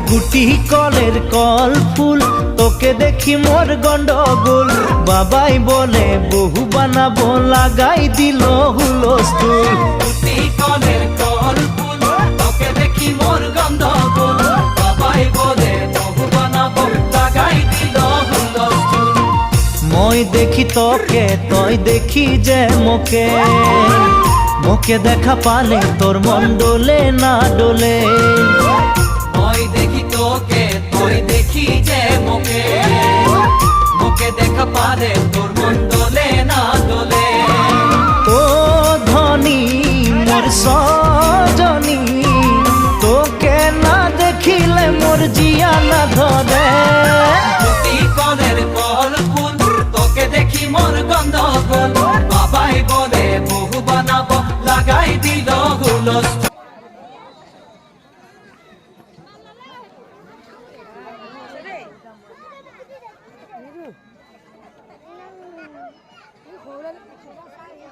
গুটি কলের কল ফুল তোকে দেখি মোর গন্ডগোল বাবাই বলে বহু বানাবো লাগাই দিল হুলস্থুল গুটি কলের কল ফুল তোকে দেখি মোর গন্ডগোল বাবাই বলে বহু বানাবো লাগাই দিল হুলস্থুল মই দেখি তোকে তই দেখি যে মোকে মোকে দেখা পালে তোর মন ডোলে না ডোলে মই দেখি তোকে তুই দেখি যে মোকে মোকে দেখা পারে তোর মন দোলে না দোলে ও ধনী মোর সজনী তোকে না দেখিলে মোর জিয়া না ধরে গুটি কলের কল ফুল তোকে দেখি মোর গন্ডগোল বাবাই বলে বহু বানাবো লাগাই দিল হুলস্থুল